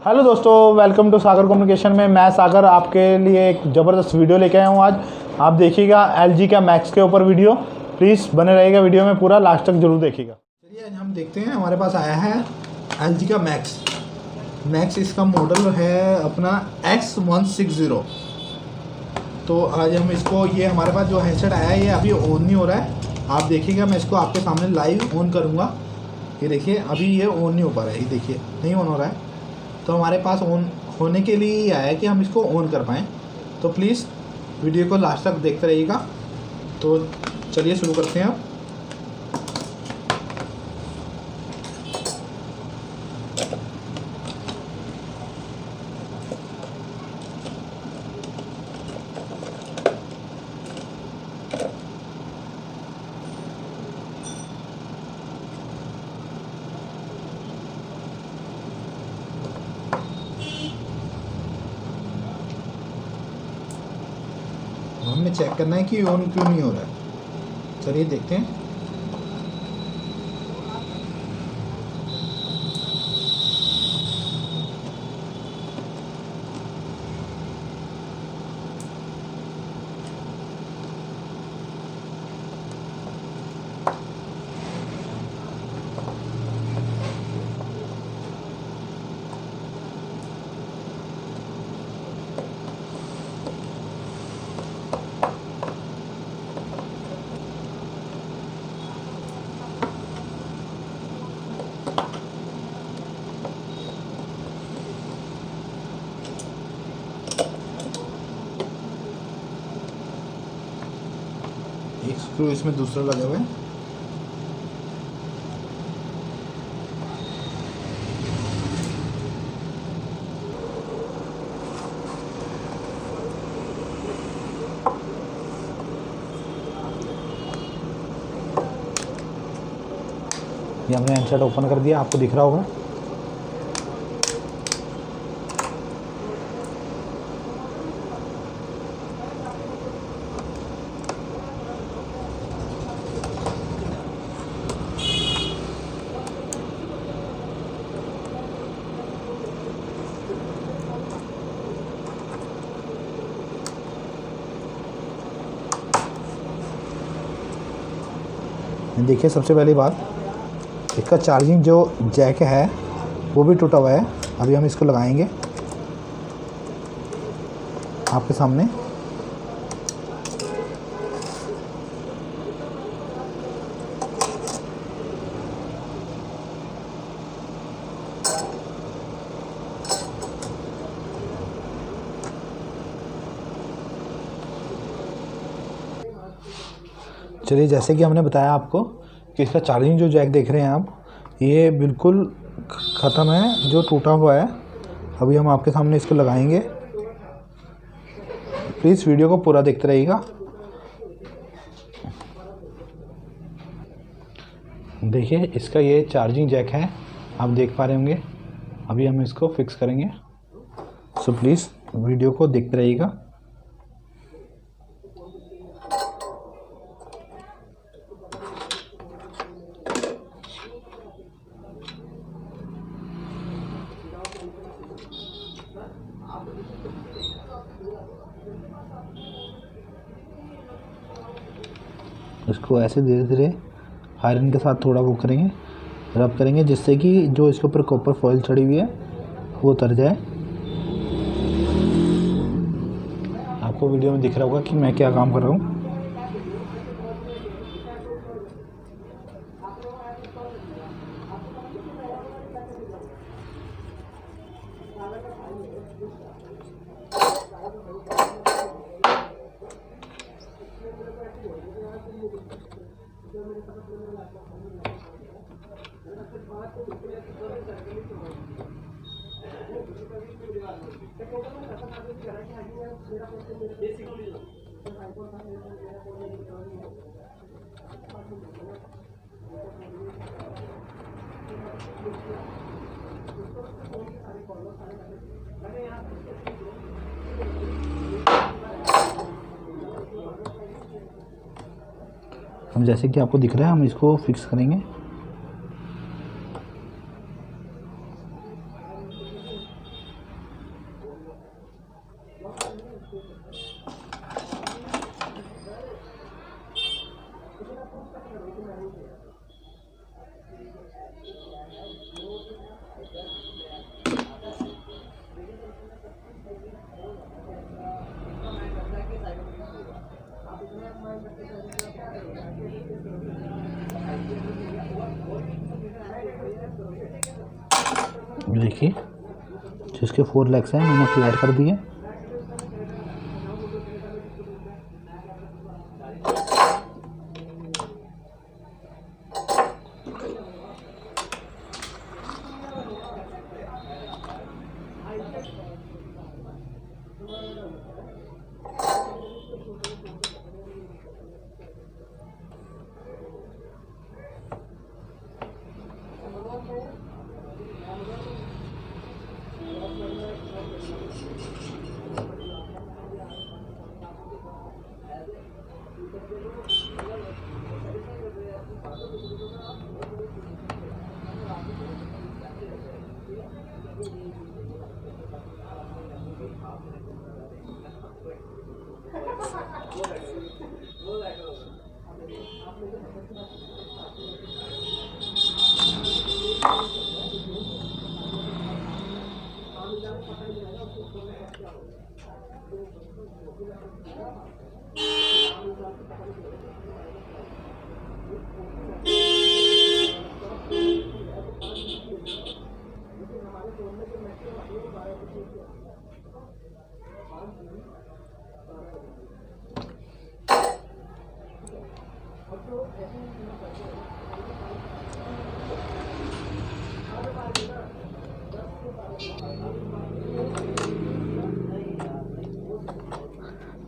Hello दोस्तों, welcome to Sagar communication में। मैं सागर आपके लिए एक ज़बरदस्त वीडियो लेके आया हूँ। आज आप देखिएगा एलजी का मैक्स के ऊपर वीडियो। प्लीज़ बने रहिएगा वीडियो में, पूरा लास्ट तक जरूर देखिएगा। चलिए आज हम देखते हैं, हमारे पास आया है एलजी का मैक्स। इसका मॉडल है अपना X160। तो आज हम इसको, ये हमारे पास जो हेडसेट आया है ये अभी ऑन नहीं हो रहा है। आप देखिएगा, मैं इसको आपके सामने लाइव ऑन करूँगा। ये देखिए अभी ये ऑन नहीं हो पा रहा है, ये देखिए नहीं ऑन हो रहा है। तो हमारे पास ऑन होने के लिए ही आया है कि हम इसको ऑन कर पाएँ। तो प्लीज़ वीडियो को लास्ट तक देखते रहिएगा। तो चलिए शुरू करते हैं अब। हमें चेक करना है कि ऑन क्यों नहीं हो रहा है। चलिए देखते हैं। एक स्क्रू इसमें दूसरा लगा हुआ है। ये हमने हेडसेट ओपन कर दिया, आपको दिख रहा होगा। देखिए सबसे पहली बात, इसका चार्जिंग जो जैक है वो भी टूटा हुआ है। अभी हम इसको लगाएंगे आपके सामने। चलिए, जैसे कि हमने बताया आपको कि इसका चार्जिंग जो जैक देख रहे हैं आप, ये बिल्कुल ख़त्म है, जो टूटा हुआ है। अभी हम आपके सामने इसको लगाएंगे। प्लीज़ वीडियो को पूरा देखते रहिएगा। देखिए इसका ये चार्जिंग जैक है, आप देख पा रहे होंगे। अभी हम इसको फिक्स करेंगे। सो प्लीज़ वीडियो को देखते रहिएगा। इसको ऐसे धीरे धीरे आयरन के साथ थोड़ा वो करेंगे, रब करेंगे, जिससे कि जो इसके ऊपर कॉपर फॉइल चढ़ी हुई है वो उतर जाए। आपको वीडियो में दिख रहा होगा कि मैं क्या काम कर रहा हूँ। हम जैसे कि आपको दिख रहा है, हम इसको फिक्स करेंगे। देखिए जो इसके 4 लेग्स हैं मैंने फ्लैट कर दिए।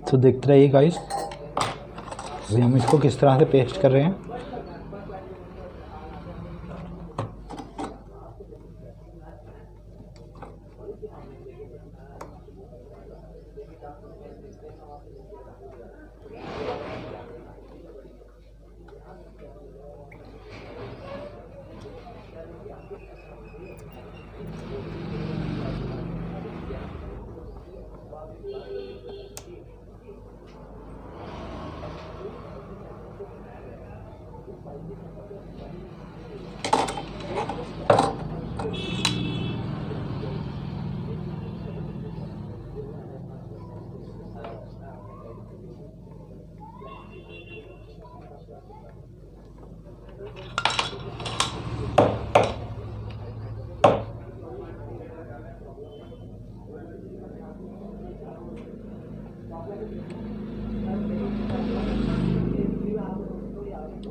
तो देखते रहिए गाइस, अभी हम इसको किस तरह से पेस्ट कर रहे हैं।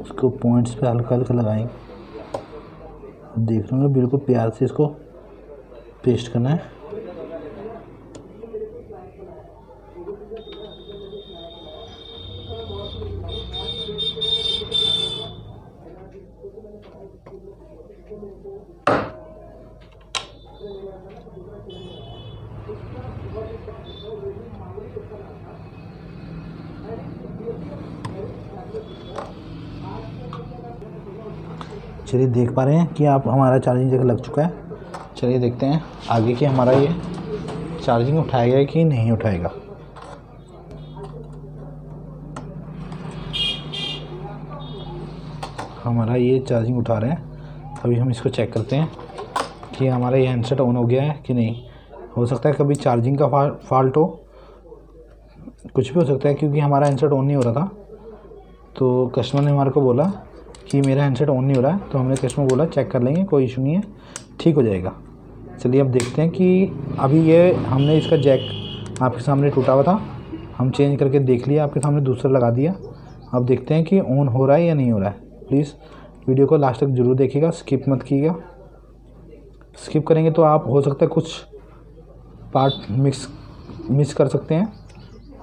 उसको पॉइंट्स पे हल्का हल्का लगाएंगे। देख रहे हो बिल्कुल प्यार से इसको पेस्ट करना है। चलिए देख पा रहे हैं कि आप हमारा चार्जिंग जगह लग चुका है। चलिए देखते हैं आगे कि हमारा ये चार्जिंग उठाएगा कि नहीं उठाएगा। हमारा ये चार्जिंग उठा रहे हैं। अभी हम इसको चेक करते हैं कि हमारा ये हैंडसेट ऑन हो गया है कि नहीं। हो सकता है कभी चार्जिंग का फॉल्ट हो, कुछ भी हो सकता है, क्योंकि हमारा हैंडसेट ऑन नहीं हो रहा था। तो कस्टमर ने हमारे को बोला कि मेरा हैंडसेट ऑन नहीं हो रहा है, तो हमने कस्टमर बोला चेक कर लेंगे, कोई इशू नहीं है, ठीक हो जाएगा। चलिए अब देखते हैं कि अभी ये हमने इसका जैक आपके सामने टूटा हुआ था, हम चेंज करके देख लिया, आपके सामने दूसरा लगा दिया। अब देखते हैं कि ऑन हो रहा है या नहीं हो रहा है। प्लीज़ वीडियो को लास्ट तक ज़रूर देखिएगा, स्किप मत कीजिएगा। स्किप करेंगे तो आप हो सकता है कुछ पार्ट मिस कर सकते हैं।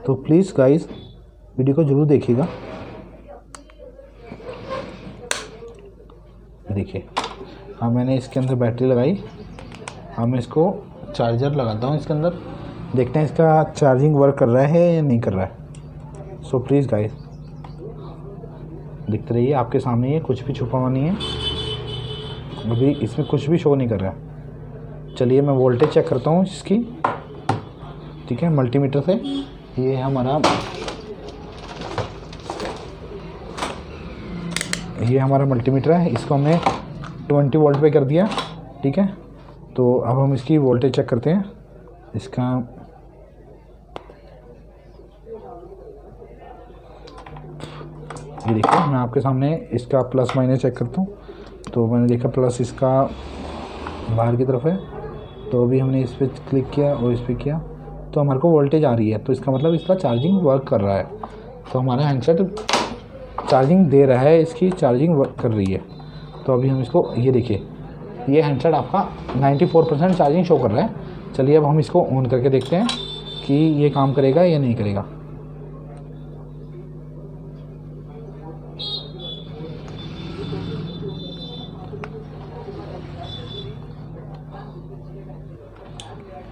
तो प्लीज़ गाइस वीडियो को ज़रूर देखिएगा। देखिए अब मैंने इसके अंदर बैटरी लगाई, अब मैं इसको चार्जर लगाता हूँ इसके अंदर, देखते हैं इसका चार्जिंग वर्क कर रहा है या नहीं कर रहा है। सो प्लीज़ गाइस दिखते रहिए, आपके सामने ये कुछ भी छुपा हुआ नहीं है, अभी इसमें कुछ भी शो नहीं कर रहा है। चलिए मैं वोल्टेज चेक करता हूँ इसकी, ठीक है, मल्टीमीटर से। ये हमारा मल्टीमीटर है, इसको हमने 20 वोल्ट पे कर दिया, ठीक है। तो अब हम इसकी वोल्टेज चेक करते हैं। इसका ये देखिए, मैं आपके सामने इसका प्लस माइनस चेक करता हूँ। तो मैंने देखा प्लस इसका बाहर की तरफ है तो अभी हमने इस पर क्लिक किया और इस पर किया तो हमारे को वोल्टेज आ रही है, तो इसका मतलब इसका चार्जिंग वर्क कर रहा है। तो हमारा हैंडसेट चार्जिंग दे रहा है, इसकी चार्जिंग वर्क कर रही है। तो अभी हम इसको, ये देखिए ये हैंडसेट आपका 94% चार्जिंग शो कर रहा है। चलिए अब हम इसको ऑन करके देखते हैं कि ये काम करेगा या नहीं करेगा।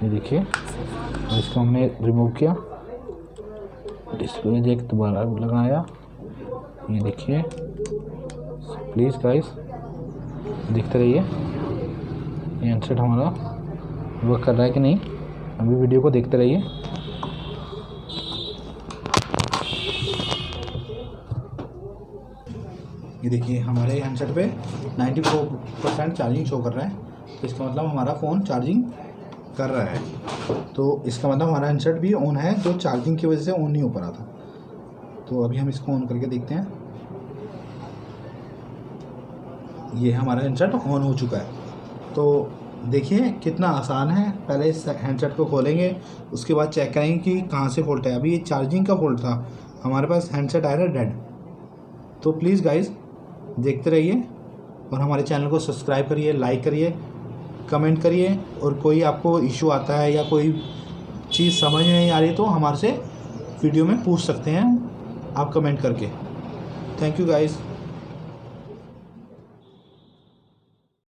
ये देखिए इसको हमने रिमूव किया, डिस्प्ले जैक दोबारा लगाया। ये देखिए प्लीज़ गाइस देखते रहिए ये हैंडसेट हमारा वर्क कर रहा है कि नहीं। अभी वीडियो को देखते रहिए। ये देखिए हमारे हैंडसेट पे 94% चार्जिंग शो कर रहा है, तो इसका मतलब हमारा फ़ोन चार्जिंग कर रहा है। तो इसका मतलब हमारा हैंडसेट भी ऑन है, जो चार्जिंग की वजह से ऑन नहीं हो पा रहा था। तो अभी हम इसको ऑन करके देखते हैं। ये हमारा हैंडसेट ऑन हो चुका है। तो देखिए कितना आसान है। पहले इस हैंडसेट को खोलेंगे, उसके बाद चेक करेंगे कि कहाँ से फॉल्ट है। अभी ये चार्जिंग का फॉल्ट था, हमारे पास हैंडसेट आया डेड। तो प्लीज़ गाइस देखते रहिए और हमारे चैनल को सब्सक्राइब करिए, लाइक करिए, कमेंट करिए। और कोई आपको इशू आता है या कोई चीज़ समझ नहीं आ रही तो हमारे से वीडियो में पूछ सकते हैं आप कमेंट करके। Thank you guys.